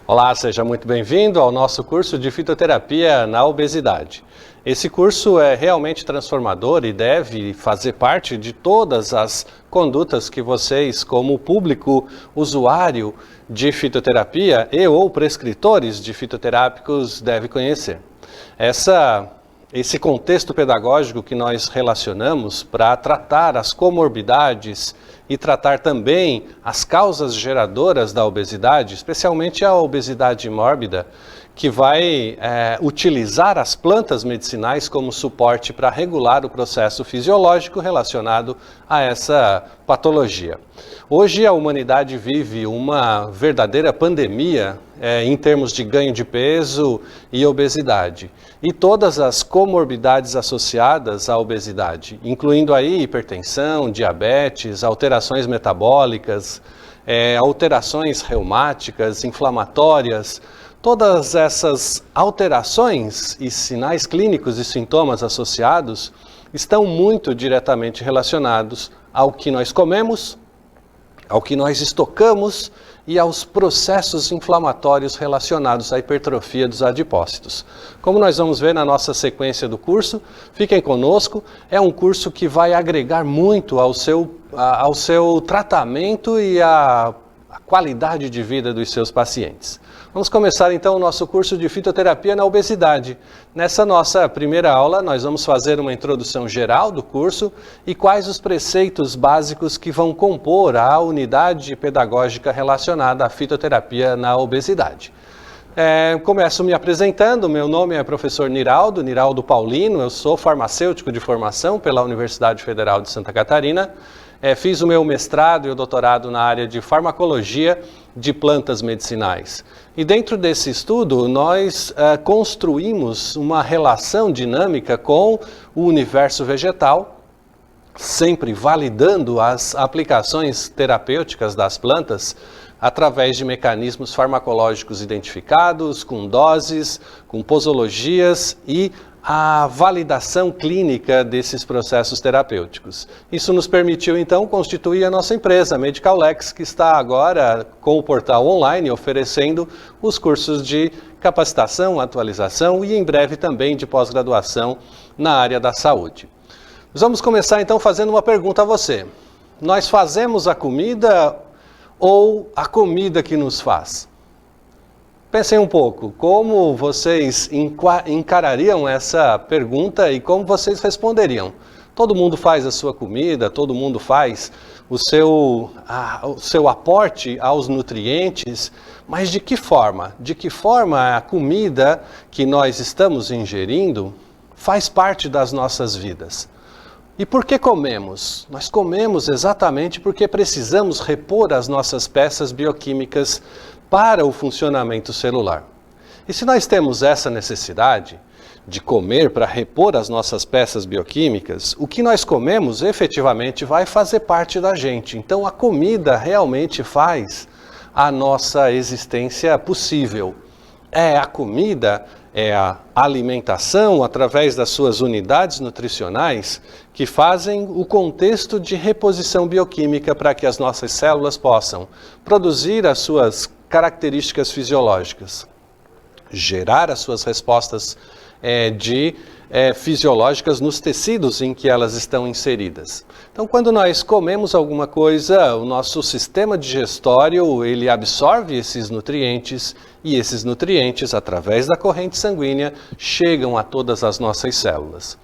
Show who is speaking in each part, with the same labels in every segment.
Speaker 1: Olá, seja muito bem-vindo ao nosso curso de fitoterapia na obesidade. Esse curso é realmente transformador e deve fazer parte de todas as condutas que vocês, como público usuário de fitoterapia e ou prescritores de fitoterápicos, devem conhecer. Esse contexto pedagógico que nós relacionamos para tratar as comorbidades e tratar também as causas geradoras da obesidade, especialmente a obesidade mórbida, que vai utilizar as plantas medicinais como suporte para regular o processo fisiológico relacionado a essa patologia. Hoje a humanidade vive uma verdadeira pandemia em termos de ganho de peso e obesidade. E todas as comorbidades associadas à obesidade, incluindo aí hipertensão, diabetes, alterações metabólicas, alterações reumáticas, inflamatórias, todas essas alterações e sinais clínicos e sintomas associados estão muito diretamente relacionados ao que nós comemos, ao que nós estocamos e aos processos inflamatórios relacionados à hipertrofia dos adipócitos. Como nós vamos ver na nossa sequência do curso, fiquem conosco, é um curso que vai agregar muito ao seu tratamento e à qualidade de vida dos seus pacientes. Vamos começar então o nosso curso de fitoterapia na obesidade. Nessa nossa primeira aula, nós vamos fazer uma introdução geral do curso e quais os preceitos básicos que vão compor a unidade pedagógica relacionada à fitoterapia na obesidade. Começo me apresentando, meu nome é professor Niraldo Paulino, eu sou farmacêutico de formação pela Universidade Federal de Santa Catarina. Fiz o meu mestrado e o doutorado na área de farmacologia de plantas medicinais. E dentro desse estudo, nós construímos uma relação dinâmica com o universo vegetal, sempre validando as aplicações terapêuticas das plantas através de mecanismos farmacológicos identificados, com doses, com posologias e a validação clínica desses processos terapêuticos. Isso nos permitiu, então, constituir a nossa empresa, Medicallex, que está agora com o portal online oferecendo os cursos de capacitação, atualização e, em breve, também de pós-graduação na área da saúde. Nós vamos começar, então, fazendo uma pergunta a você. Nós fazemos a comida ou a comida que nos faz? Pensem um pouco, como vocês encarariam essa pergunta e como vocês responderiam? Todo mundo faz a sua comida, todo mundo faz o seu aporte aos nutrientes, mas de que forma? De que forma a comida que nós estamos ingerindo faz parte das nossas vidas? E por que comemos? Nós comemos exatamente porque precisamos repor as nossas peças bioquímicas para o funcionamento celular. E se nós temos essa necessidade de comer para repor as nossas peças bioquímicas, o que nós comemos efetivamente vai fazer parte da gente. Então a comida realmente faz a nossa existência possível. A comida, a alimentação através das suas unidades nutricionais que fazem o contexto de reposição bioquímica para que as nossas células possam produzir as suas características fisiológicas, gerar as suas respostas fisiológicas nos tecidos em que elas estão inseridas. Então, quando nós comemos alguma coisa, o nosso sistema digestório, ele absorve esses nutrientes e esses nutrientes, através da corrente sanguínea, chegam a todas as nossas células.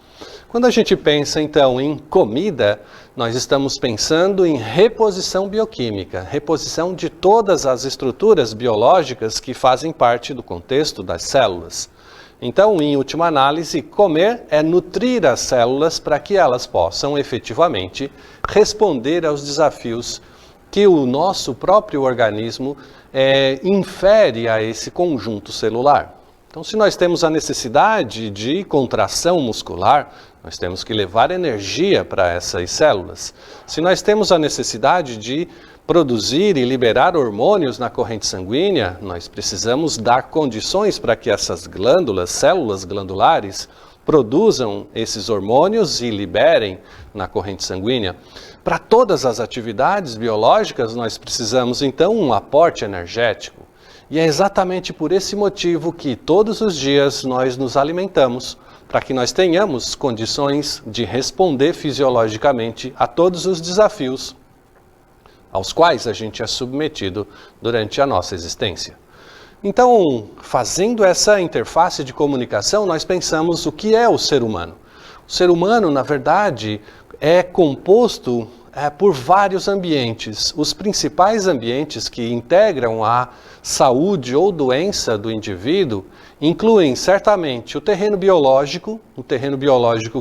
Speaker 1: Quando a gente pensa, então, em comida, nós estamos pensando em reposição bioquímica, reposição de todas as estruturas biológicas que fazem parte do contexto das células. Então, em última análise, comer é nutrir as células para que elas possam efetivamente responder aos desafios que o nosso próprio organismo infere a esse conjunto celular. Então, se nós temos a necessidade de contração muscular, nós temos que levar energia para essas células. Se nós temos a necessidade de produzir e liberar hormônios na corrente sanguínea, nós precisamos dar condições para que essas glândulas, células glandulares, produzam esses hormônios e liberem na corrente sanguínea. Para todas as atividades biológicas, nós precisamos, então, um aporte energético. E é exatamente por esse motivo que todos os dias nós nos alimentamos, para que nós tenhamos condições de responder fisiologicamente a todos os desafios aos quais a gente é submetido durante a nossa existência. Então, fazendo essa interface de comunicação, nós pensamos o que é o ser humano. O ser humano, na verdade, é composto por vários ambientes. Os principais ambientes que integram a saúde ou doença do indivíduo incluem certamente o terreno biológico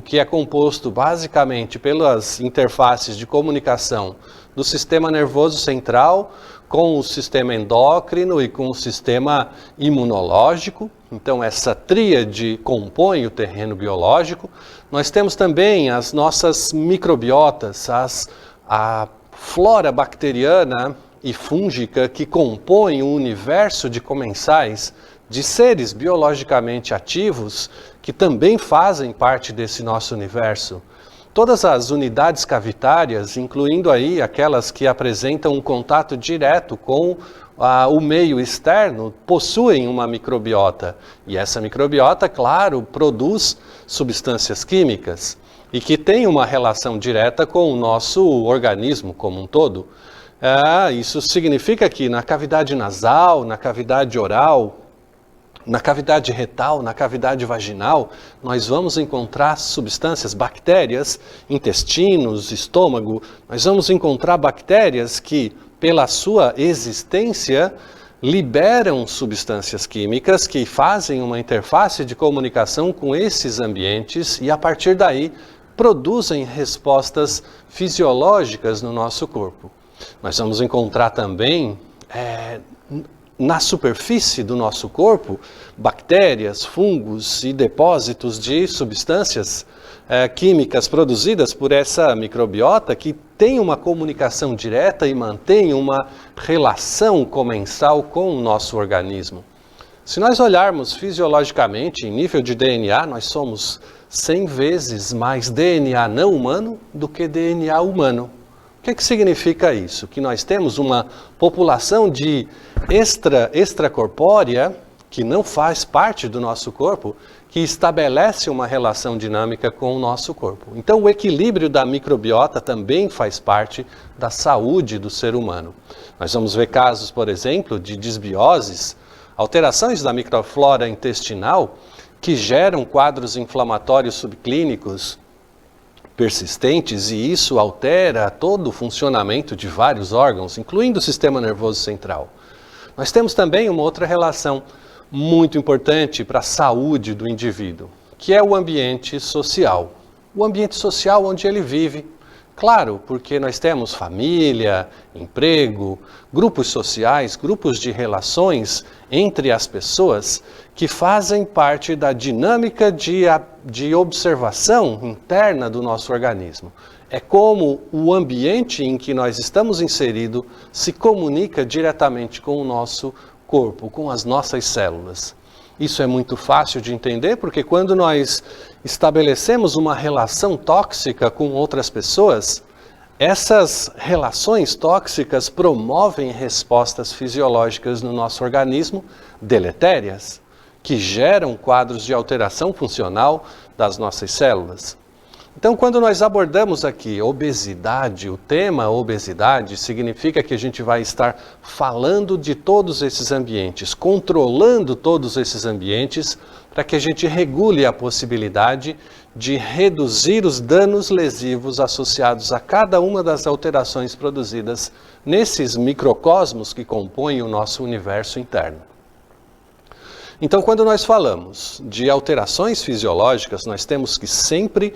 Speaker 1: que é composto basicamente pelas interfaces de comunicação do sistema nervoso central com o sistema endócrino e com o sistema imunológico. Então, essa tríade compõe o terreno biológico. Nós temos também as nossas microbiotas, a flora bacteriana e fúngica que compõem o universo de comensais de seres biologicamente ativos que também fazem parte desse nosso universo. Todas as unidades cavitárias, incluindo aí aquelas que apresentam um contato direto com o meio externo, possuem uma microbiota. E essa microbiota, claro, produz substâncias químicas e que tem uma relação direta com o nosso organismo como um todo. Isso significa que na cavidade nasal, na cavidade oral, na cavidade retal, na cavidade vaginal, nós vamos encontrar substâncias, bactérias, intestinos, estômago. Nós vamos encontrar bactérias que, pela sua existência, liberam substâncias químicas que fazem uma interface de comunicação com esses ambientes e, a partir daí, produzem respostas fisiológicas no nosso corpo. Nós vamos encontrar também na superfície do nosso corpo bactérias, fungos e depósitos de substâncias químicas produzidas por essa microbiota que tem uma comunicação direta e mantém uma relação comensal com o nosso organismo. Se nós olharmos fisiologicamente em nível de DNA, nós somos 100 vezes mais DNA não humano do que DNA humano. O que significa isso? Que nós temos uma população de extracorpórea, que não faz parte do nosso corpo, que estabelece uma relação dinâmica com o nosso corpo. Então, o equilíbrio da microbiota também faz parte da saúde do ser humano. Nós vamos ver casos, por exemplo, de disbioses, alterações da microflora intestinal, que geram quadros inflamatórios subclínicos persistentes, e isso altera todo o funcionamento de vários órgãos, incluindo o sistema nervoso central. Nós temos também uma outra relação muito importante para a saúde do indivíduo, que é o ambiente social. O ambiente social onde ele vive. Claro, porque nós temos família, emprego, grupos sociais, grupos de relações entre as pessoas que fazem parte da dinâmica de observação interna do nosso organismo. É como o ambiente em que nós estamos inseridos se comunica diretamente com o nosso corpo, com as nossas células. Isso é muito fácil de entender, porque quando nós estabelecemos uma relação tóxica com outras pessoas, essas relações tóxicas promovem respostas fisiológicas no nosso organismo deletérias, que geram quadros de alteração funcional das nossas células. Então, quando nós abordamos aqui obesidade, o tema obesidade significa que a gente vai estar falando de todos esses ambientes, controlando todos esses ambientes, para que a gente regule a possibilidade de reduzir os danos lesivos associados a cada uma das alterações produzidas nesses microcosmos que compõem o nosso universo interno. Então, quando nós falamos de alterações fisiológicas, nós temos que sempre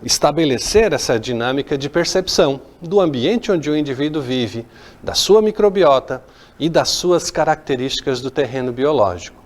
Speaker 1: estabelecer essa dinâmica de percepção do ambiente onde o indivíduo vive, da sua microbiota e das suas características do terreno biológico.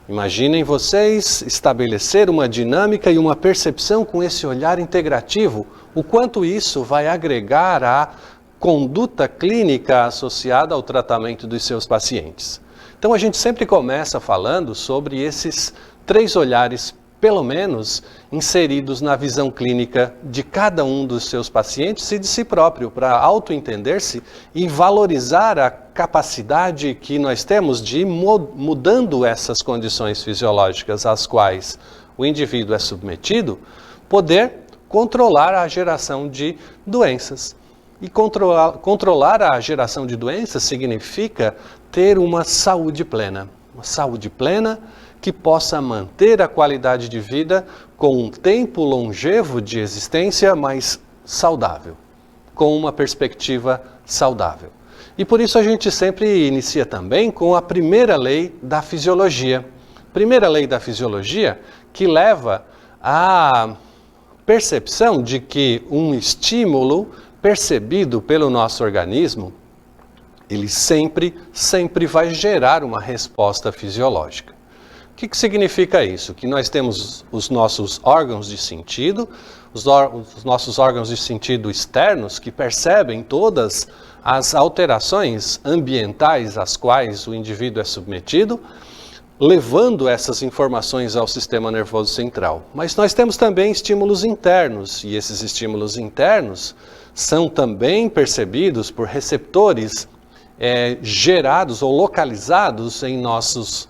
Speaker 1: Imaginem vocês estabelecer uma dinâmica e uma percepção com esse olhar integrativo, o quanto isso vai agregar à conduta clínica associada ao tratamento dos seus pacientes. Então a gente sempre começa falando sobre esses 3 olhares pelo menos, inseridos na visão clínica de cada um dos seus pacientes e de si próprio, para auto-entender-se e valorizar a capacidade que nós temos de ir mudando essas condições fisiológicas às quais o indivíduo é submetido, poder controlar a geração de doenças. E controlar a geração de doenças significa ter uma saúde plena que possa manter a qualidade de vida com um tempo longevo de existência, mas saudável, com uma perspectiva saudável. E por isso a gente sempre inicia também com a primeira lei da fisiologia. Primeira lei da fisiologia que leva à percepção de que um estímulo percebido pelo nosso organismo, ele sempre vai gerar uma resposta fisiológica. O que significa isso? Que nós temos os nossos órgãos de sentido, os nossos órgãos de sentido externos que percebem todas as alterações ambientais às quais o indivíduo é submetido, levando essas informações ao sistema nervoso central. Mas nós temos também estímulos internos, e esses estímulos internos são também percebidos por receptores gerados ou localizados em nossos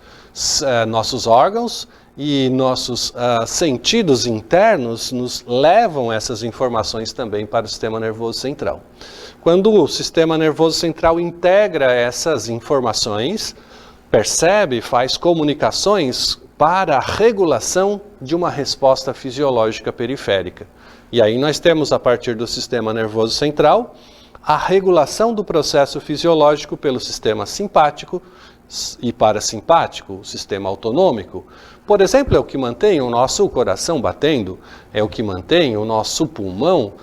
Speaker 1: órgãos, e nossos sentidos internos nos levam essas informações também para o sistema nervoso central. Quando o sistema nervoso central integra essas informações, percebe, faz comunicações para a regulação de uma resposta fisiológica periférica. E aí nós temos, a partir do sistema nervoso central, a regulação do processo fisiológico pelo sistema simpático e parasimpático, o sistema autonômico. Por exemplo, é o que mantém o nosso coração batendo, é o que mantém o nosso pulmão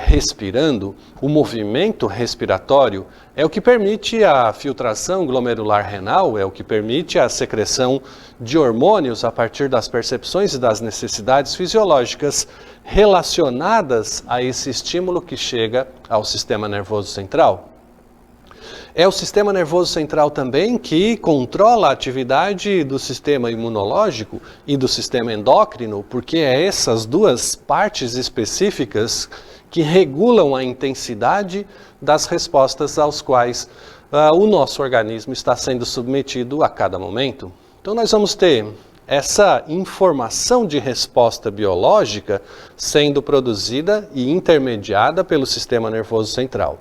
Speaker 1: respirando, o movimento respiratório, é o que permite a filtração glomerular renal, é o que permite a secreção de hormônios a partir das percepções e das necessidades fisiológicas relacionadas a esse estímulo que chega ao sistema nervoso central. É o sistema nervoso central também que controla a atividade do sistema imunológico e do sistema endócrino, porque é essas duas partes específicas que regulam a intensidade das respostas aos quais o nosso organismo está sendo submetido a cada momento. Então nós vamos ter essa informação de resposta biológica sendo produzida e intermediada pelo sistema nervoso central.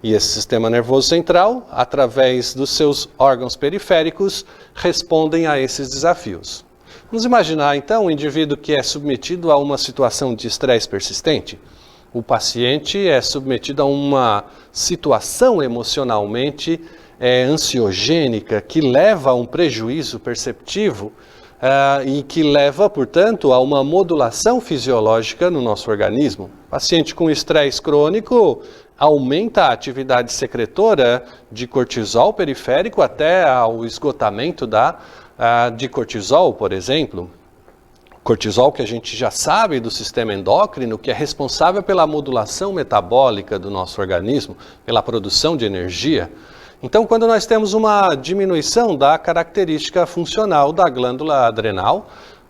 Speaker 1: E esse sistema nervoso central, através dos seus órgãos periféricos, respondem a esses desafios. Vamos imaginar então um indivíduo que é submetido a uma situação de estresse persistente. O paciente é submetido a uma situação emocionalmente ansiogênica que leva a um prejuízo perceptivo e que leva, portanto, a uma modulação fisiológica no nosso organismo. O paciente com estresse crônico aumenta a atividade secretora de cortisol periférico até ao esgotamento de cortisol, por exemplo. Cortisol que a gente já sabe do sistema endócrino, que é responsável pela modulação metabólica do nosso organismo, pela produção de energia. Então, quando nós temos uma diminuição da característica funcional da glândula adrenal,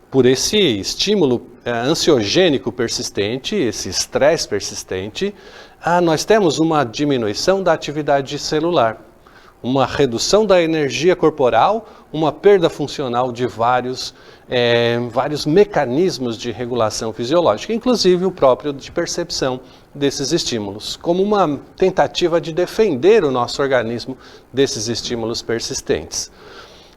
Speaker 1: por esse estímulo ansiogênico persistente, esse estresse persistente, nós temos uma diminuição da atividade celular, uma redução da energia corporal, uma perda funcional de vários mecanismos de regulação fisiológica, inclusive o próprio de percepção desses estímulos, como uma tentativa de defender o nosso organismo desses estímulos persistentes.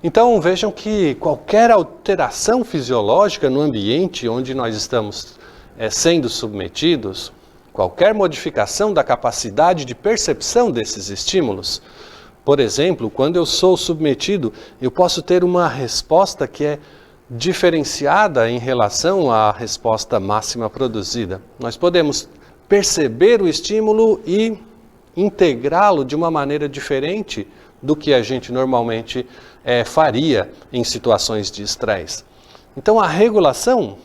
Speaker 1: Então vejam que qualquer alteração fisiológica no ambiente onde nós estamos sendo submetidos, qualquer modificação da capacidade de percepção desses estímulos, por exemplo, quando eu sou submetido, eu posso ter uma resposta que é diferenciada em relação à resposta máxima produzida. Nós podemos perceber o estímulo e integrá-lo de uma maneira diferente do que a gente normalmente faria em situações de estresse. Então a regulação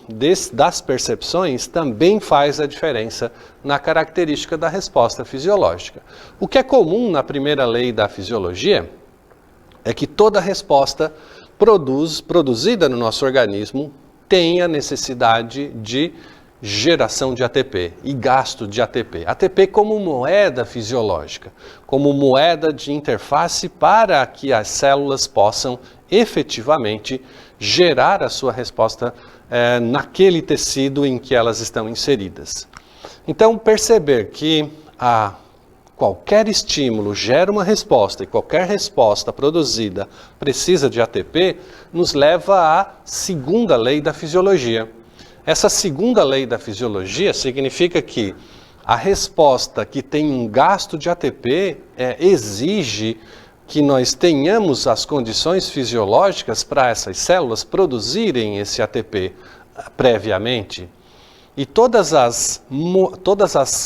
Speaker 1: das percepções também faz a diferença na característica da resposta fisiológica. O que é comum na primeira lei da fisiologia é que toda resposta produzida no nosso organismo tem a necessidade de geração de ATP e gasto de ATP. ATP como moeda fisiológica, como moeda de interface para que as células possam efetivamente gerar a sua resposta naquele tecido em que elas estão inseridas. Então, perceber que qualquer estímulo gera uma resposta e qualquer resposta produzida precisa de ATP, nos leva à segunda lei da fisiologia. Essa segunda lei da fisiologia significa que a resposta que tem um gasto de ATP exige que nós tenhamos as condições fisiológicas para essas células produzirem esse ATP previamente. E todas as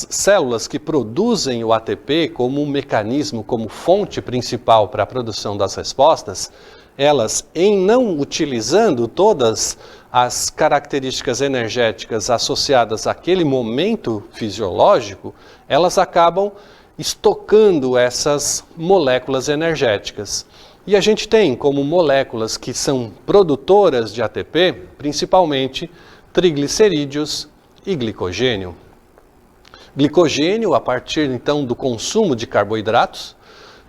Speaker 1: células que produzem o ATP como um mecanismo, como fonte principal para a produção das respostas, elas, em não utilizando todas as características energéticas associadas àquele momento fisiológico, elas acabam estocando essas moléculas energéticas. E a gente tem como moléculas que são produtoras de ATP, principalmente triglicerídeos e glicogênio. Glicogênio, a partir então do consumo de carboidratos,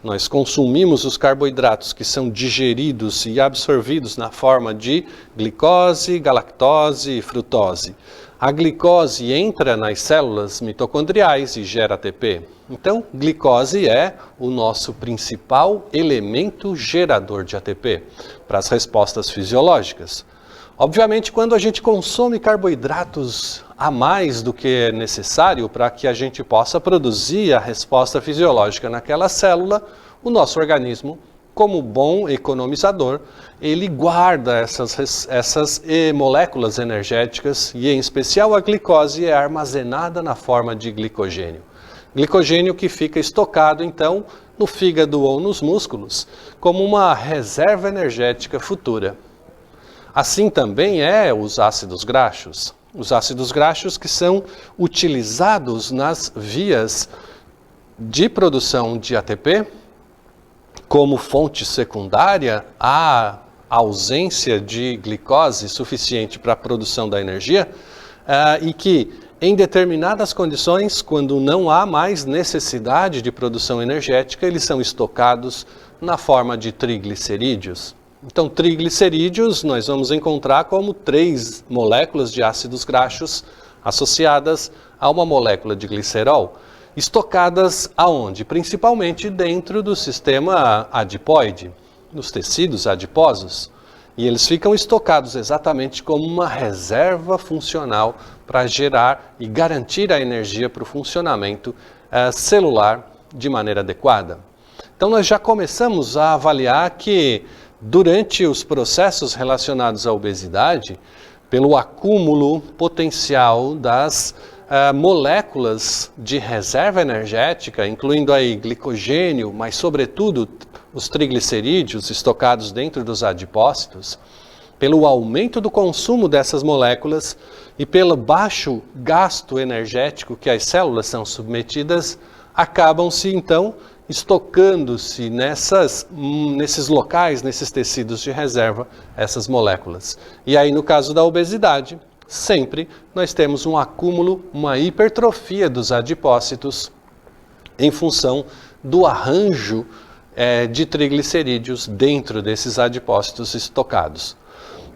Speaker 1: nós consumimos os carboidratos que são digeridos e absorvidos na forma de glicose, galactose e frutose. A glicose entra nas células mitocondriais e gera ATP. Então, glicose é o nosso principal elemento gerador de ATP para as respostas fisiológicas. Obviamente, quando a gente consome carboidratos a mais do que é necessário para que a gente possa produzir a resposta fisiológica naquela célula, o nosso organismo, como bom economizador, ele guarda essas moléculas energéticas e, em especial, a glicose é armazenada na forma de glicogênio. Glicogênio que fica estocado, então, no fígado ou nos músculos, como uma reserva energética futura. Assim também os ácidos graxos. Os ácidos graxos que são utilizados nas vias de produção de ATP como fonte secundária à ausência de glicose suficiente para a produção da energia e que, em determinadas condições, quando não há mais necessidade de produção energética, eles são estocados na forma de triglicerídeos. Então, triglicerídeos nós vamos encontrar como 3 moléculas de ácidos graxos associadas a uma molécula de glicerol, estocadas aonde? Principalmente dentro do sistema adipoide, nos tecidos adiposos. E eles ficam estocados exatamente como uma reserva funcional para gerar e garantir a energia para o funcionamento celular de maneira adequada. Então, nós já começamos a avaliar que durante os processos relacionados à obesidade, pelo acúmulo potencial das moléculas de reserva energética, incluindo aí glicogênio, mas sobretudo os triglicerídeos estocados dentro dos adipócitos, pelo aumento do consumo dessas moléculas e pelo baixo gasto energético que as células são submetidas, acabam-se então estocando-se nesses locais, nesses tecidos de reserva, essas moléculas. E aí, no caso da obesidade, sempre nós temos um acúmulo, uma hipertrofia dos adipócitos em função do arranjo de triglicerídeos dentro desses adipócitos estocados.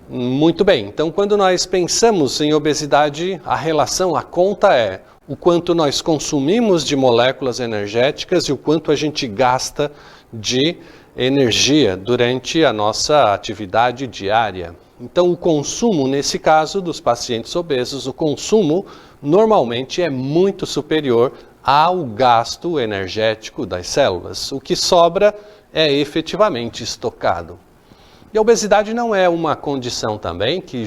Speaker 1: Muito bem, então quando nós pensamos em obesidade, a relação, a conta é o quanto nós consumimos de moléculas energéticas e o quanto a gente gasta de energia durante a nossa atividade diária. Então, o consumo, nesse caso, dos pacientes obesos, o consumo normalmente é muito superior ao gasto energético das células. O que sobra é efetivamente estocado. E a obesidade não é uma condição também que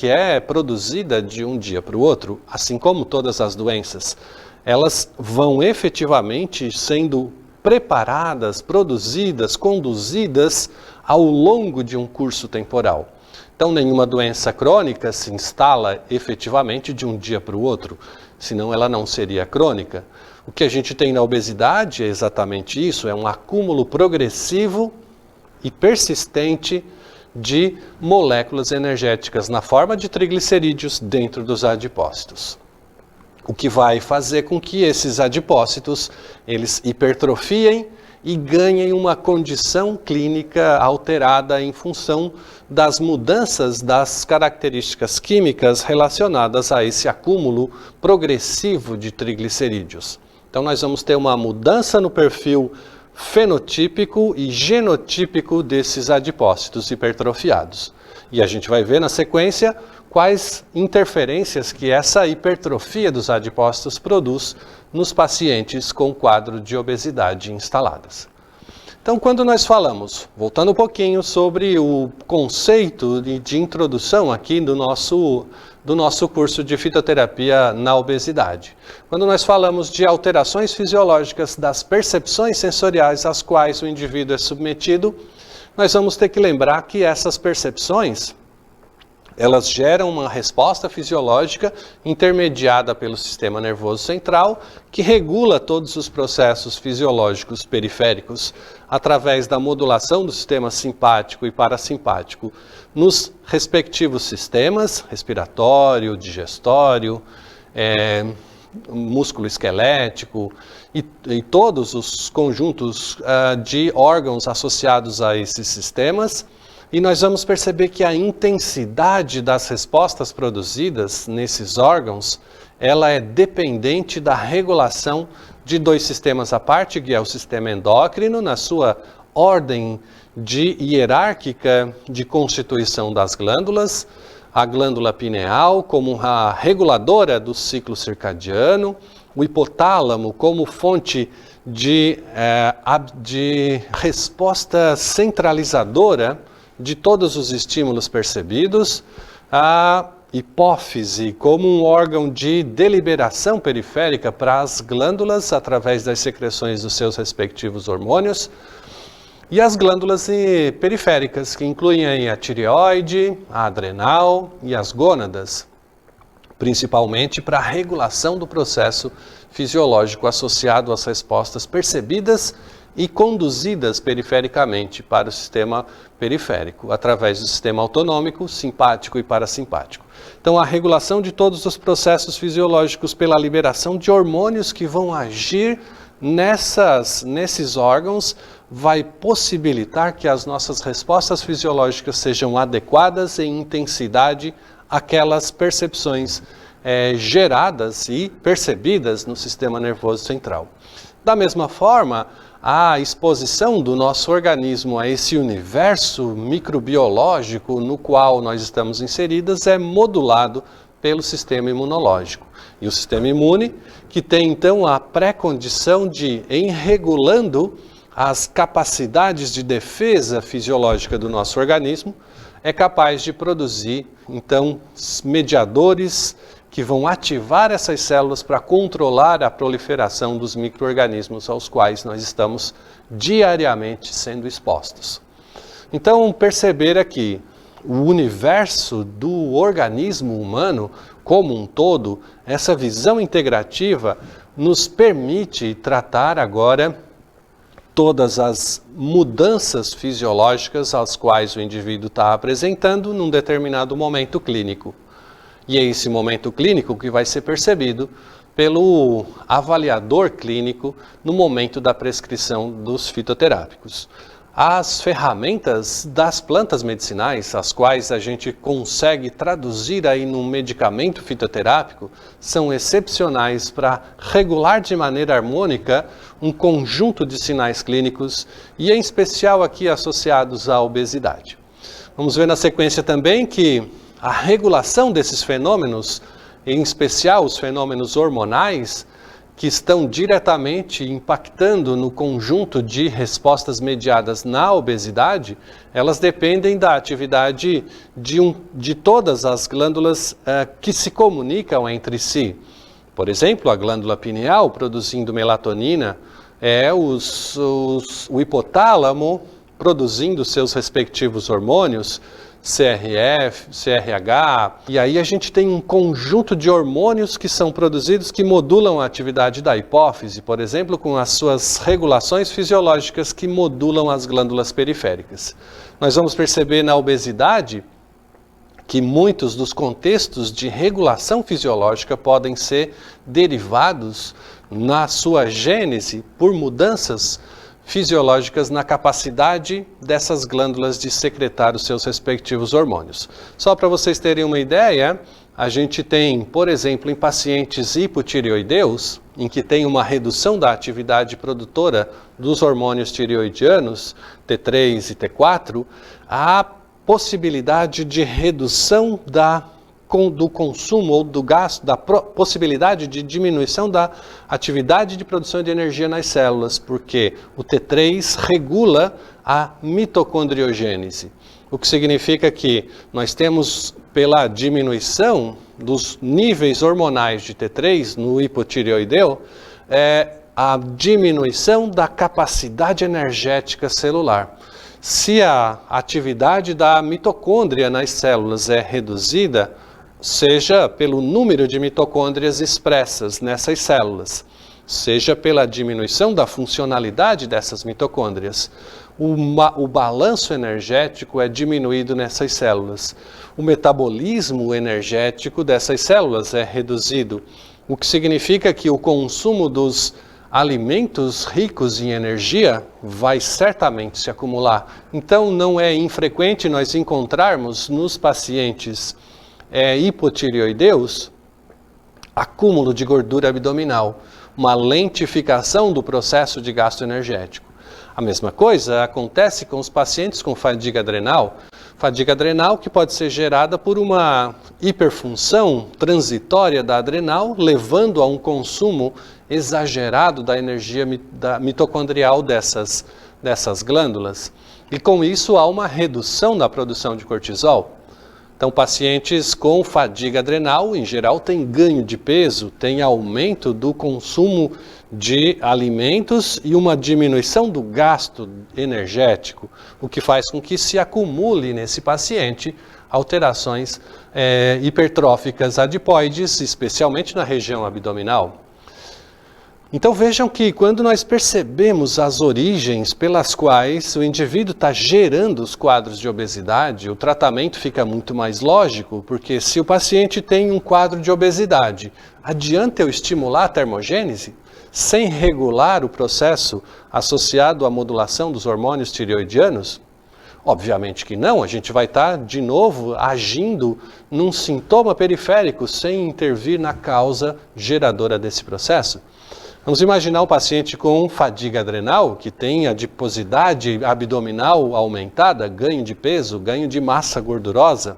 Speaker 1: é produzida de um dia para o outro, assim como todas as doenças. Elas vão efetivamente sendo preparadas, produzidas, conduzidas ao longo de um curso temporal. Então, nenhuma doença crônica se instala efetivamente de um dia para o outro, senão ela não seria crônica. O que a gente tem na obesidade é exatamente isso, é um acúmulo progressivo e persistente de moléculas energéticas na forma de triglicerídeos dentro dos adipócitos. O que vai fazer com que esses adipócitos eles hipertrofiem e ganhem uma condição clínica alterada em função das mudanças das características químicas relacionadas a esse acúmulo progressivo de triglicerídeos. Então nós vamos ter uma mudança no perfil fenotípico e genotípico desses adipócitos hipertrofiados. E a gente vai ver na sequência quais interferências que essa hipertrofia dos adipócitos produz nos pacientes com quadro de obesidade instaladas. Então, quando nós falamos, voltando um pouquinho sobre o conceito de introdução aqui do nosso curso de fitoterapia na obesidade. Quando nós falamos de alterações fisiológicas das percepções sensoriais às quais o indivíduo é submetido, nós vamos ter que lembrar que essas percepções elas geram uma resposta fisiológica intermediada pelo sistema nervoso central, que regula todos os processos fisiológicos periféricos através da modulação do sistema simpático e parasimpático nos respectivos sistemas, respiratório, digestório, músculo esquelético e todos os conjuntos de órgãos associados a esses sistemas. E nós vamos perceber que a intensidade das respostas produzidas nesses órgãos, ela é dependente da regulação de dois sistemas à parte, que é o sistema endócrino, na sua ordem hierárquica de constituição das glândulas, a glândula pineal como a reguladora do ciclo circadiano, o hipotálamo como fonte de resposta centralizadora de todos os estímulos percebidos, a hipófise como um órgão de deliberação periférica para as glândulas através das secreções dos seus respectivos hormônios, e as glândulas periféricas, que incluem a tireoide, a adrenal e as gônadas, principalmente para a regulação do processo fisiológico associado às respostas percebidas e conduzidas perifericamente para o sistema periférico, através do sistema autonômico, simpático e parasimpático. Então, a regulação de todos os processos fisiológicos pela liberação de hormônios que vão agir nesses órgãos vai possibilitar que as nossas respostas fisiológicas sejam adequadas em intensidade àquelas percepções geradas e percebidas no sistema nervoso central. Da mesma forma, a exposição do nosso organismo a esse universo microbiológico no qual nós estamos inseridas é modulado pelo sistema imunológico. E o sistema imune, que tem então a pré-condição de, em regulando as capacidades de defesa fisiológica do nosso organismo, é capaz de produzir, então, mediadores que vão ativar essas células para controlar a proliferação dos micro-organismos aos quais nós estamos diariamente sendo expostos. Então, perceber aqui o universo do organismo humano como um todo, essa visão integrativa nos permite tratar agora todas as mudanças fisiológicas às quais o indivíduo está apresentando num determinado momento clínico. E é esse momento clínico que vai ser percebido pelo avaliador clínico no momento da prescrição dos fitoterápicos. As ferramentas das plantas medicinais, as quais a gente consegue traduzir aí num medicamento fitoterápico, são excepcionais para regular de maneira harmônica um conjunto de sinais clínicos e em especial aqui associados à obesidade. Vamos ver na sequência também que a regulação desses fenômenos, em especial os fenômenos hormonais, que estão diretamente impactando no conjunto de respostas mediadas na obesidade, elas dependem da atividade de todas as glândulas que se comunicam entre si. Por exemplo, a glândula pineal produzindo melatonina, o hipotálamo produzindo seus respectivos hormônios, CRF, CRH, e aí a gente tem um conjunto de hormônios que são produzidos que modulam a atividade da hipófise, por exemplo, com as suas regulações fisiológicas que modulam as glândulas periféricas. Nós vamos perceber na obesidade que muitos dos contextos de regulação fisiológica podem ser derivados na sua gênese por mudanças fisiológicas na capacidade dessas glândulas de secretar os seus respectivos hormônios. Só para vocês terem uma ideia, a gente tem, por exemplo, em pacientes hipotireoideus, em que tem uma redução da atividade produtora dos hormônios tireoidianos, T3 e T4, a possibilidade de redução do consumo ou do gasto, da possibilidade de diminuição da atividade de produção de energia nas células, porque o T3 regula a mitocondriogênese, o que significa que nós temos, pela diminuição dos níveis hormonais de T3 no hipotireoideu, a diminuição da capacidade energética celular. Se a atividade da mitocôndria nas células é reduzida, seja pelo número de mitocôndrias expressas nessas células, seja pela diminuição da funcionalidade dessas mitocôndrias, o balanço energético é diminuído nessas células. O metabolismo energético dessas células é reduzido, o que significa que o consumo dos alimentos ricos em energia vai certamente se acumular. Então não é infrequente nós encontrarmos nos pacientes hipotireoideus acúmulo de gordura abdominal, uma lentificação do processo de gasto energético. A mesma coisa acontece com os pacientes com fadiga adrenal que pode ser gerada por uma hiperfunção transitória da adrenal, levando a um consumo exagerado da energia mitocondrial dessas glândulas. E com isso há uma redução da produção de cortisol. Então, pacientes com fadiga adrenal, em geral, têm ganho de peso, têm aumento do consumo de alimentos e uma diminuição do gasto energético, o que faz com que se acumule nesse paciente alterações hipertróficas adipoides, especialmente na região abdominal. Então vejam que quando nós percebemos as origens pelas quais o indivíduo está gerando os quadros de obesidade, o tratamento fica muito mais lógico, porque se o paciente tem um quadro de obesidade, adianta eu estimular a termogênese sem regular o processo associado à modulação dos hormônios tireoidianos? Obviamente que não, a gente vai estar de novo agindo num sintoma periférico sem intervir na causa geradora desse processo. Vamos imaginar um paciente com fadiga adrenal, que tem adiposidade abdominal aumentada, ganho de peso, ganho de massa gordurosa.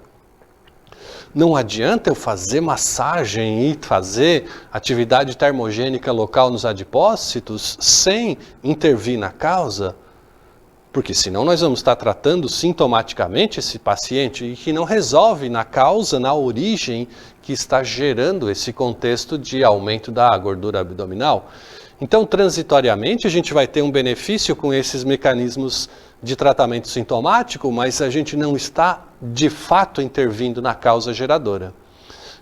Speaker 1: Não adianta eu fazer massagem e fazer atividade termogênica local nos adipócitos sem intervir na causa, porque senão nós vamos estar tratando sintomaticamente esse paciente e que não resolve na causa, na origem que está gerando esse contexto de aumento da gordura abdominal. Então, transitoriamente, a gente vai ter um benefício com esses mecanismos de tratamento sintomático, mas a gente não está, de fato, intervindo na causa geradora.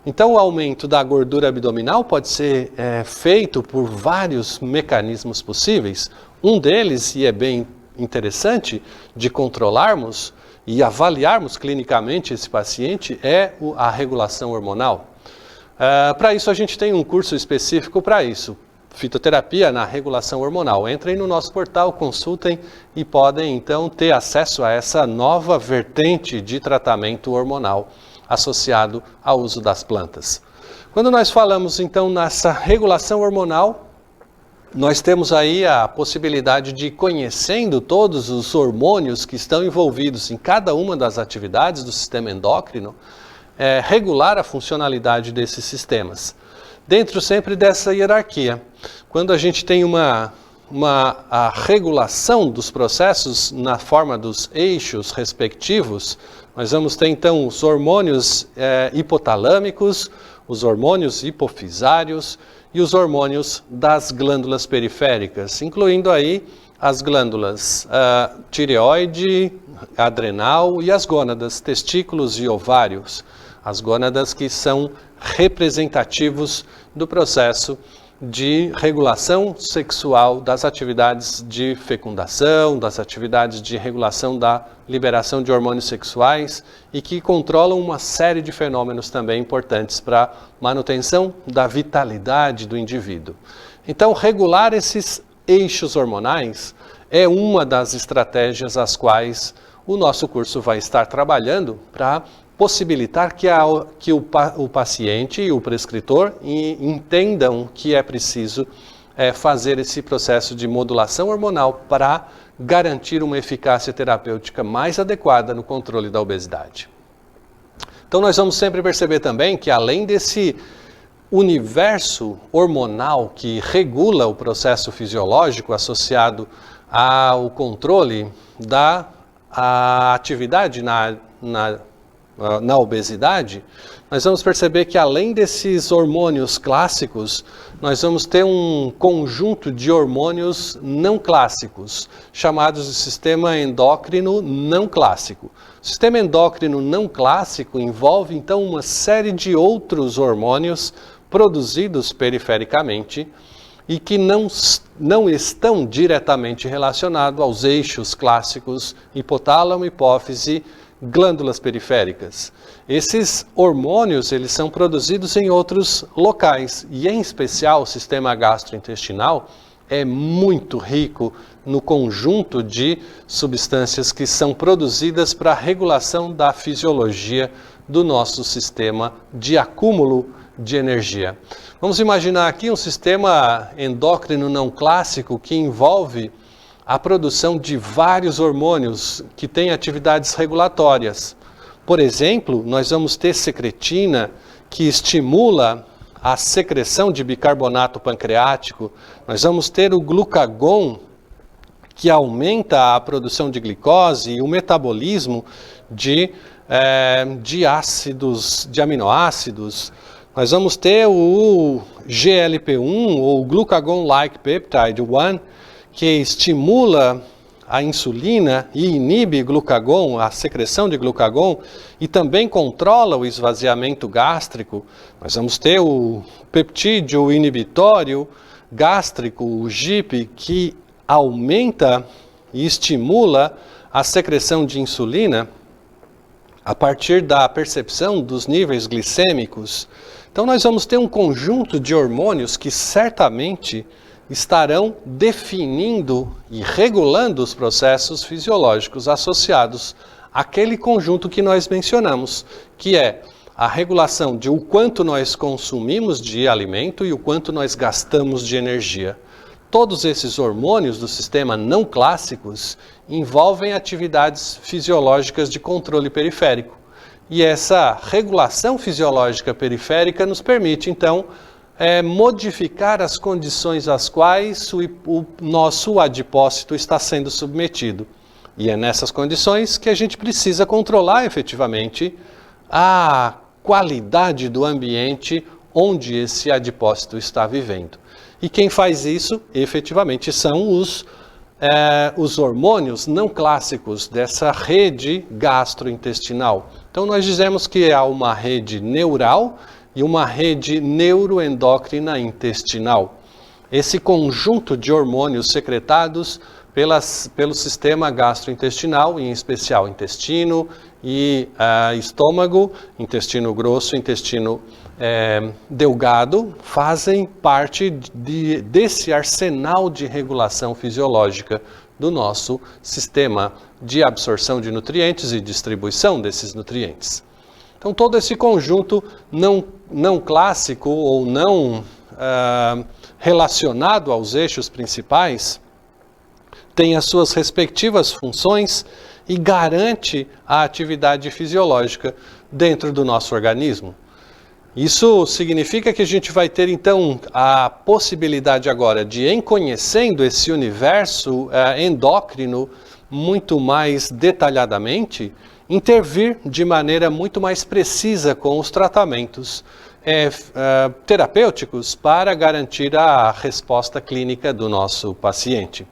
Speaker 1: Então, o aumento da gordura abdominal pode ser feito por vários mecanismos possíveis. Um deles, e é bem interessante de controlarmos e avaliarmos clinicamente esse paciente, é a regulação hormonal. Para isso, a gente tem um curso específico para isso. Fitoterapia na regulação hormonal. Entrem no nosso portal, consultem e podem então ter acesso a essa nova vertente de tratamento hormonal associado ao uso das plantas. Quando nós falamos então nessa regulação hormonal, nós temos aí a possibilidade de, conhecendo todos os hormônios que estão envolvidos em cada uma das atividades do sistema endócrino, regular a funcionalidade desses sistemas. Dentro sempre dessa hierarquia. Quando a gente tem a regulação dos processos na forma dos eixos respectivos, nós vamos ter então os hormônios hipotalâmicos, os hormônios hipofisários e os hormônios das glândulas periféricas, incluindo aí as glândulas tireoide, adrenal e as gônadas, testículos e ovários. As gônadas que são representativos do processo de regulação sexual das atividades de fecundação, das atividades de regulação da liberação de hormônios sexuais e que controlam uma série de fenômenos também importantes para a manutenção da vitalidade do indivíduo. Então, regular esses eixos hormonais é uma das estratégias às quais o nosso curso vai estar trabalhando para possibilitar que o paciente e o prescritor entendam que é preciso fazer esse processo de modulação hormonal para garantir uma eficácia terapêutica mais adequada no controle da obesidade. Então nós vamos sempre perceber também que além desse universo hormonal que regula o processo fisiológico associado ao controle da atividade na obesidade, nós vamos perceber que além desses hormônios clássicos, nós vamos ter um conjunto de hormônios não clássicos, chamados de sistema endócrino não clássico. O sistema endócrino não clássico envolve então uma série de outros hormônios produzidos perifericamente e que não estão diretamente relacionados aos eixos clássicos hipotálamo, hipófise, glândulas periféricas. Esses hormônios, eles são produzidos em outros locais e, em especial, o sistema gastrointestinal é muito rico no conjunto de substâncias que são produzidas para a regulação da fisiologia do nosso sistema de acúmulo de energia. Vamos imaginar aqui um sistema endócrino não clássico que envolve a produção de vários hormônios que têm atividades regulatórias. Por exemplo, nós vamos ter secretina, que estimula a secreção de bicarbonato pancreático. Nós vamos ter o glucagon, que aumenta a produção de glicose e o metabolismo de aminoácidos. Nós vamos ter o GLP-1, ou Glucagon-like Peptide 1, que estimula a insulina e inibe glucagon, a secreção de glucagon, e também controla o esvaziamento gástrico. Nós vamos ter o peptídeo inibitório gástrico, o GIP, que aumenta e estimula a secreção de insulina a partir da percepção dos níveis glicêmicos. Então nós vamos ter um conjunto de hormônios que certamente estarão definindo e regulando os processos fisiológicos associados àquele conjunto que nós mencionamos, que é a regulação de o quanto nós consumimos de alimento e o quanto nós gastamos de energia. Todos esses hormônios do sistema não clássicos envolvem atividades fisiológicas de controle periférico. E essa regulação fisiológica periférica nos permite, então, modificar as condições às quais o nosso adipócito está sendo submetido. E é nessas condições que a gente precisa controlar efetivamente a qualidade do ambiente onde esse adipócito está vivendo. E quem faz isso, efetivamente, são os hormônios não clássicos dessa rede gastrointestinal. Então, nós dizemos que há uma rede neural e uma rede neuroendócrina intestinal. Esse conjunto de hormônios secretados pelo sistema gastrointestinal, em especial intestino e estômago, intestino grosso, intestino delgado, fazem parte desse arsenal de regulação fisiológica do nosso sistema de absorção de nutrientes e distribuição desses nutrientes. Então, todo esse conjunto não clássico ou não relacionado aos eixos principais tem as suas respectivas funções e garante a atividade fisiológica dentro do nosso organismo. Isso significa que a gente vai ter, então, a possibilidade agora de, em conhecendo esse universo endócrino muito mais detalhadamente, intervir de maneira muito mais precisa com os tratamentos terapêuticos para garantir a resposta clínica do nosso paciente.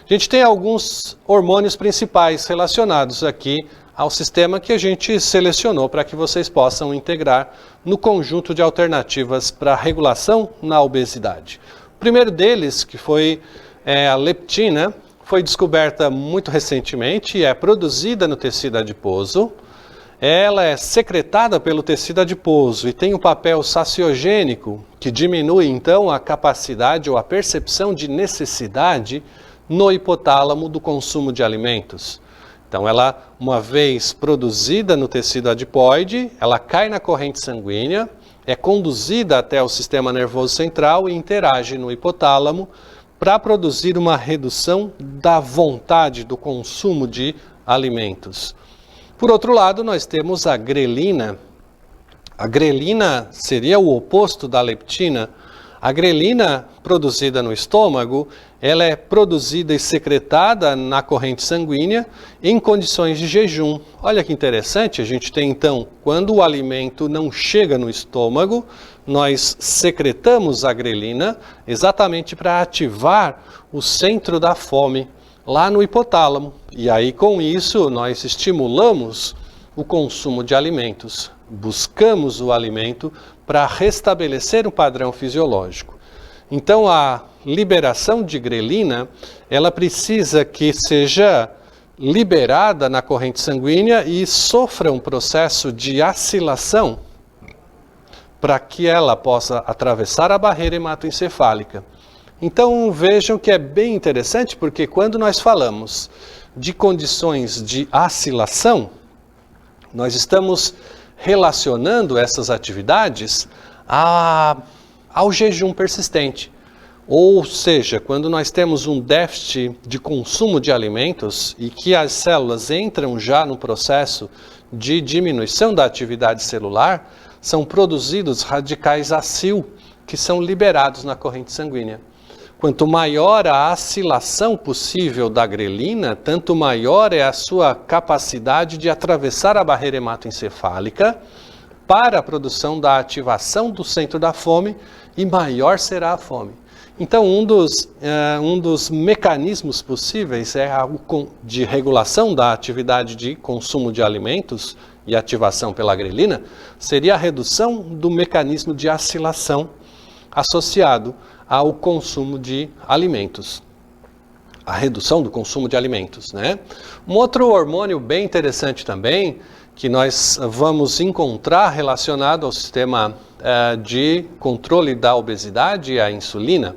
Speaker 1: A gente tem alguns hormônios principais relacionados aqui ao sistema que a gente selecionou para que vocês possam integrar no conjunto de alternativas para regulação na obesidade. O primeiro deles, que foi a leptina, foi descoberta muito recentemente e é produzida no tecido adiposo. Ela é secretada pelo tecido adiposo e tem um papel saciogênico que diminui então a capacidade ou a percepção de necessidade no hipotálamo do consumo de alimentos. Então ela, uma vez produzida no tecido adipoide, ela cai na corrente sanguínea, é conduzida até o sistema nervoso central e interage no hipotálamo para produzir uma redução da vontade do consumo de alimentos. Por outro lado, nós temos a grelina. A grelina seria o oposto da leptina. A grelina produzida no estômago, ela é produzida e secretada na corrente sanguínea em condições de jejum. Olha que interessante, a gente tem então, quando o alimento não chega no estômago, nós secretamos a grelina exatamente para ativar o centro da fome lá no hipotálamo. E aí com isso nós estimulamos o consumo de alimentos, buscamos o alimento para restabelecer um padrão fisiológico. Então a liberação de grelina, ela precisa que seja liberada na corrente sanguínea e sofra um processo de acilação para que ela possa atravessar a barreira hematoencefálica. Então vejam que é bem interessante, porque quando nós falamos de condições de acilação, nós estamos relacionando essas atividades ao jejum persistente. Ou seja, quando nós temos um déficit de consumo de alimentos e que as células entram já no processo de diminuição da atividade celular, são produzidos radicais acil, que são liberados na corrente sanguínea. Quanto maior a acilação possível da grelina, tanto maior é a sua capacidade de atravessar a barreira hematoencefálica para a produção da ativação do centro da fome, e maior será a fome. Então, um dos mecanismos possíveis de regulação da atividade de consumo de alimentos e ativação pela grelina, seria a redução do mecanismo de acilação associado ao consumo de alimentos. A redução do consumo de alimentos, né? Um outro hormônio bem interessante também, que nós vamos encontrar relacionado ao sistema de controle da obesidade, é a insulina.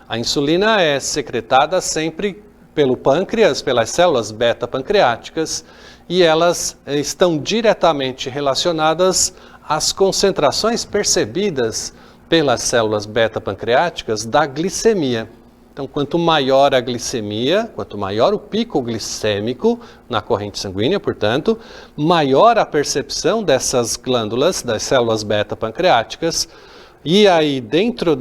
Speaker 1: A insulina é secretada sempre pelo pâncreas, pelas células beta-pancreáticas, e elas estão diretamente relacionadas às concentrações percebidas pelas células beta-pancreáticas da glicemia. Então, quanto maior a glicemia, quanto maior o pico glicêmico na corrente sanguínea, portanto, maior a percepção dessas glândulas, das células beta-pancreáticas. E aí, dentro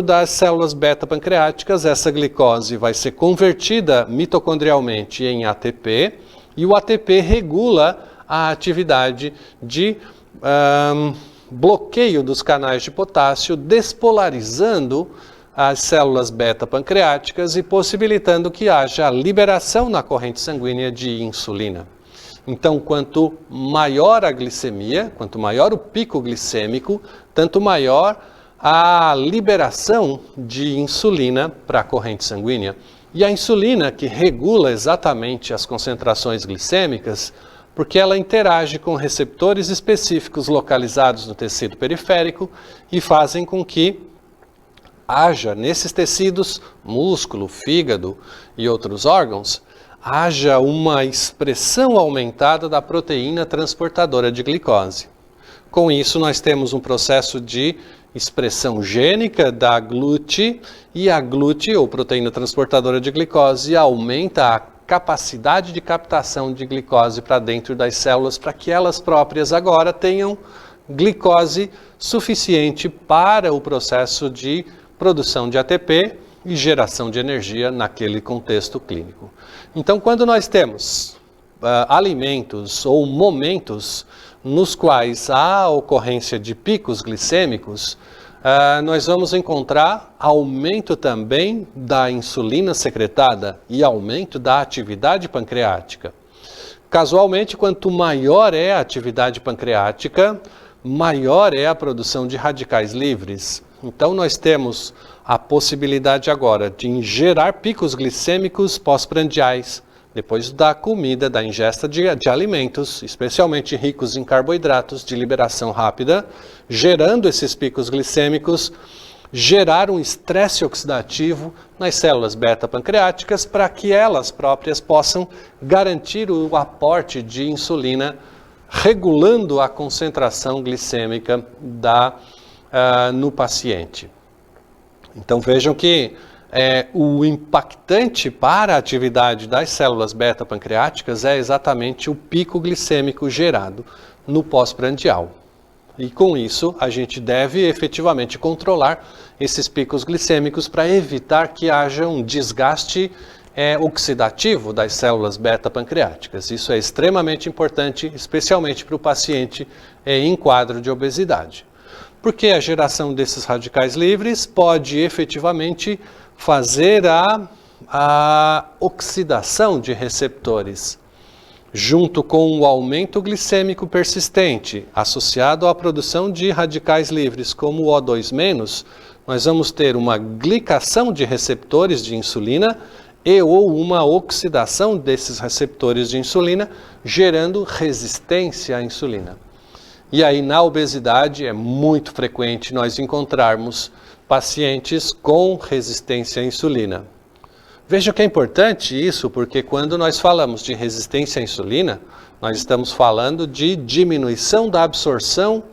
Speaker 1: das células beta-pancreáticas, essa glicose vai ser convertida mitocondrialmente em ATP, e o ATP regula a atividade de bloqueio dos canais de potássio, despolarizando as células beta-pancreáticas e possibilitando que haja a liberação na corrente sanguínea de insulina. Então, quanto maior a glicemia, quanto maior o pico glicêmico, tanto maior a liberação de insulina para a corrente sanguínea. E a insulina, que regula exatamente as concentrações glicêmicas, porque ela interage com receptores específicos localizados no tecido periférico e fazem com que haja nesses tecidos, músculo, fígado e outros órgãos, haja uma expressão aumentada da proteína transportadora de glicose. Com isso, nós temos um processo de expressão gênica da GLUT, e a GLUT, ou proteína transportadora de glicose, aumenta a capacidade de captação de glicose para dentro das células, para que elas próprias agora tenham glicose suficiente para o processo de produção de ATP e geração de energia naquele contexto clínico. Então, quando nós temos alimentos ou momentos nos quais há ocorrência de picos glicêmicos, nós vamos encontrar aumento também da insulina secretada e aumento da atividade pancreática. Casualmente, quanto maior é a atividade pancreática, maior é a produção de radicais livres. Então, nós temos a possibilidade agora de gerar picos glicêmicos pós-prandiais, depois da comida, da ingesta de alimentos, especialmente ricos em carboidratos, de liberação rápida, gerando esses picos glicêmicos, gerar um estresse oxidativo nas células beta-pancreáticas para que elas próprias possam garantir o aporte de insulina, regulando a concentração glicêmica no paciente. Então vejam que o impactante para a atividade das células beta-pancreáticas é exatamente o pico glicêmico gerado no pós-prandial. E com isso, a gente deve efetivamente controlar esses picos glicêmicos para evitar que haja um desgaste oxidativo das células beta-pancreáticas. Isso é extremamente importante, especialmente para o paciente em quadro de obesidade. Porque a geração desses radicais livres pode efetivamente fazer a oxidação de receptores, junto com o aumento glicêmico persistente, associado à produção de radicais livres, como o O2-, nós vamos ter uma glicação de receptores de insulina ou uma oxidação desses receptores de insulina, gerando resistência à insulina. E aí, na obesidade, é muito frequente nós encontrarmos pacientes com resistência à insulina. Veja que é importante isso, porque quando nós falamos de resistência à insulina, nós estamos falando de diminuição da absorção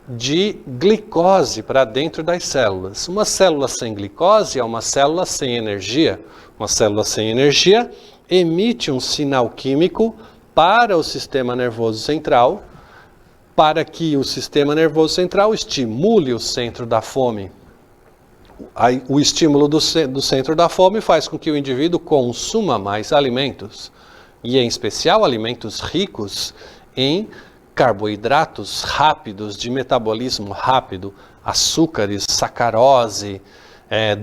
Speaker 1: de glicose para dentro das células. Uma célula sem glicose é uma célula sem energia. Uma célula sem energia emite um sinal químico para o sistema nervoso central, para que o sistema nervoso central estimule o centro da fome. O estímulo do centro da fome faz com que o indivíduo consuma mais alimentos, e em especial alimentos ricos em carboidratos rápidos, de metabolismo rápido, açúcares, sacarose,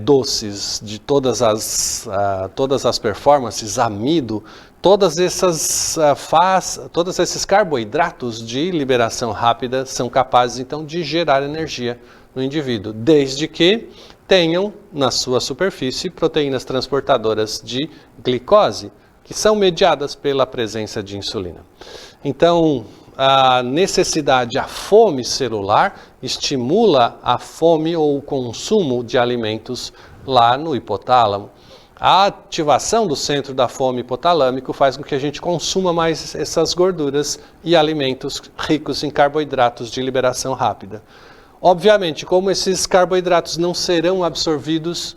Speaker 1: doces de todas as performances, amido, todos esses carboidratos de liberação rápida são capazes então de gerar energia no indivíduo, desde que tenham na sua superfície proteínas transportadoras de glicose, que são mediadas pela presença de insulina. Então, a necessidade, a fome celular, estimula a fome ou o consumo de alimentos lá no hipotálamo. A ativação do centro da fome hipotalâmico faz com que a gente consuma mais essas gorduras e alimentos ricos em carboidratos de liberação rápida. Obviamente, como esses carboidratos não serão absorvidos,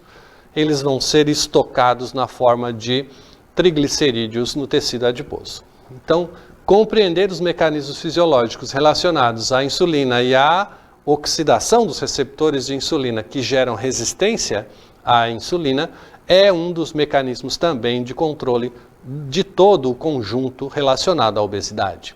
Speaker 1: eles vão ser estocados na forma de triglicerídeos no tecido adiposo. Então, compreender os mecanismos fisiológicos relacionados à insulina e à oxidação dos receptores de insulina que geram resistência à insulina é um dos mecanismos também de controle de todo o conjunto relacionado à obesidade.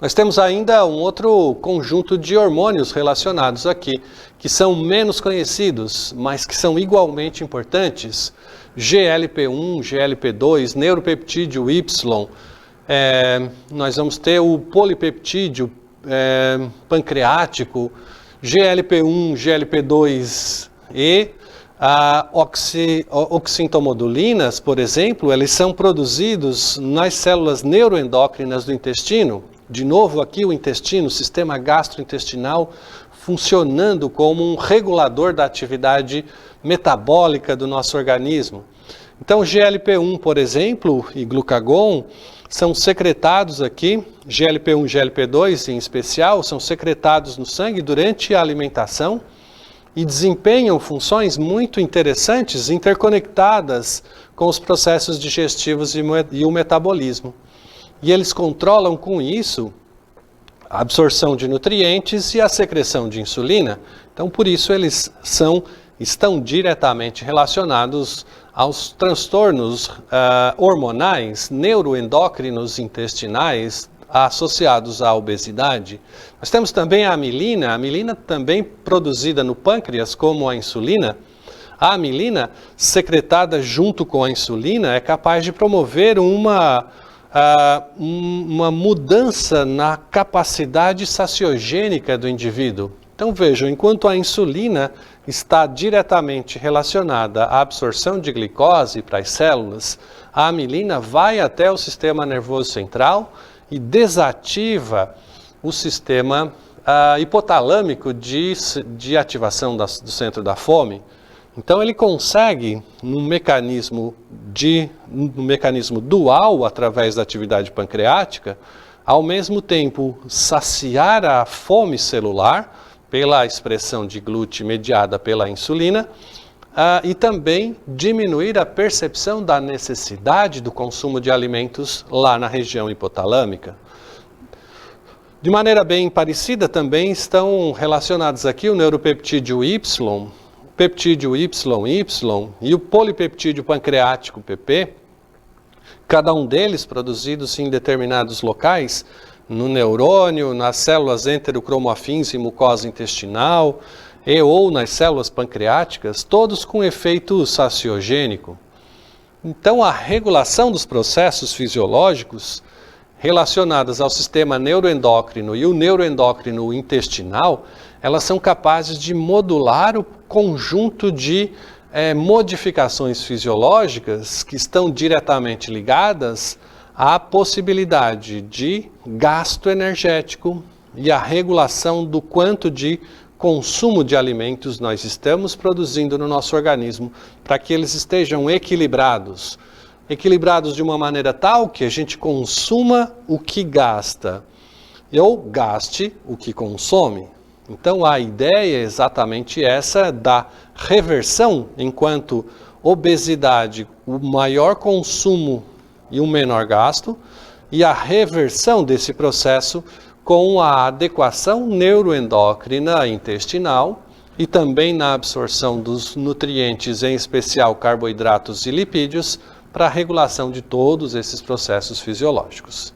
Speaker 1: Nós temos ainda um outro conjunto de hormônios relacionados aqui, que são menos conhecidos, mas que são igualmente importantes. GLP-1, GLP-2, neuropeptídeo Y, nós vamos ter o polipeptídeo pancreático, GLP-1, GLP-2 e oxintomodulinas, por exemplo, eles são produzidos nas células neuroendócrinas do intestino. De novo aqui o intestino, o sistema gastrointestinal, funcionando como um regulador da atividade metabólica do nosso organismo. Então, GLP-1, por exemplo, e glucagon são secretados aqui, GLP-1 e GLP-2 em especial, são secretados no sangue durante a alimentação e desempenham funções muito interessantes, interconectadas com os processos digestivos e o metabolismo. E eles controlam com isso a absorção de nutrientes e a secreção de insulina. Então, por isso, eles estão diretamente relacionados aos transtornos hormonais, neuroendócrinos intestinais, associados à obesidade. Nós temos também a amilina também produzida no pâncreas como a insulina. A amilina, secretada junto com a insulina, é capaz de promover uma mudança na capacidade saciogênica do indivíduo. Então vejam, enquanto a insulina está diretamente relacionada à absorção de glicose para as células, a amilina vai até o sistema nervoso central e desativa o sistema hipotalâmico de ativação do centro da fome. Então ele consegue, num mecanismo dual, através da atividade pancreática, ao mesmo tempo saciar a fome celular, pela expressão de glúten mediada pela insulina, e também diminuir a percepção da necessidade do consumo de alimentos lá na região hipotalâmica. De maneira bem parecida também estão relacionados aqui o neuropeptídeo Y, o peptídeo YY e o polipeptídeo pancreático PP, cada um deles produzidos em determinados locais, no neurônio, nas células enterocromoafins e mucosa intestinal, ou nas células pancreáticas, todos com efeito saciogênico. Então, a regulação dos processos fisiológicos relacionados ao sistema neuroendócrino e o neuroendócrino intestinal, elas são capazes de modular o conjunto de modificações fisiológicas que estão diretamente ligadas à possibilidade de gasto energético e a regulação do quanto de consumo de alimentos nós estamos produzindo no nosso organismo para que eles estejam equilibrados de uma maneira tal que a gente consuma o que gasta ou gaste o que consome. Então a ideia é exatamente essa da reversão, enquanto obesidade, o maior consumo e um menor gasto, e a reversão desse processo com a adequação neuroendócrina intestinal e também na absorção dos nutrientes, em especial carboidratos e lipídios, para a regulação de todos esses processos fisiológicos.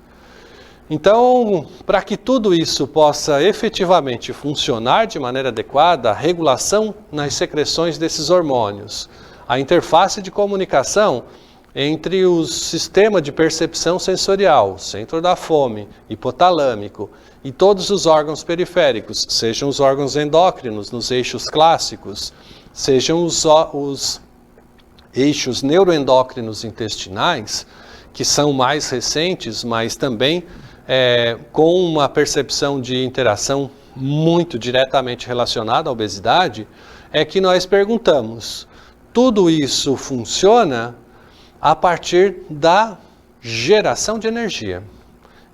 Speaker 1: Então, para que tudo isso possa efetivamente funcionar de maneira adequada, a regulação nas secreções desses hormônios, a interface de comunicação entre o sistema de percepção sensorial, centro da fome, hipotalâmico, e todos os órgãos periféricos, sejam os órgãos endócrinos nos eixos clássicos, sejam os eixos neuroendócrinos intestinais, que são mais recentes, mas também com uma percepção de interação muito diretamente relacionada à obesidade, é que nós perguntamos, tudo isso funciona a partir da geração de energia.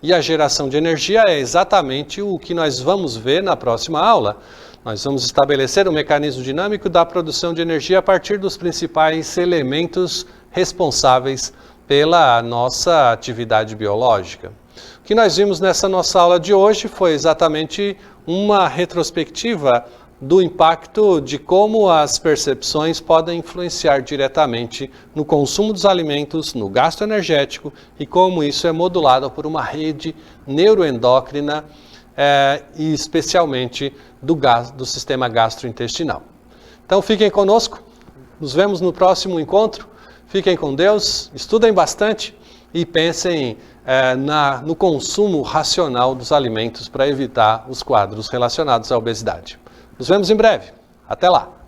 Speaker 1: E a geração de energia é exatamente o que nós vamos ver na próxima aula. Nós vamos estabelecer um mecanismo dinâmico da produção de energia a partir dos principais elementos responsáveis pela nossa atividade biológica. O que nós vimos nessa nossa aula de hoje foi exatamente uma retrospectiva do impacto de como as percepções podem influenciar diretamente no consumo dos alimentos, no gasto energético e como isso é modulado por uma rede neuroendócrina e especialmente do sistema gastrointestinal. Então fiquem conosco, nos vemos no próximo encontro, fiquem com Deus, estudem bastante e pensem no consumo racional dos alimentos para evitar os quadros relacionados à obesidade. Nos vemos em breve. Até lá!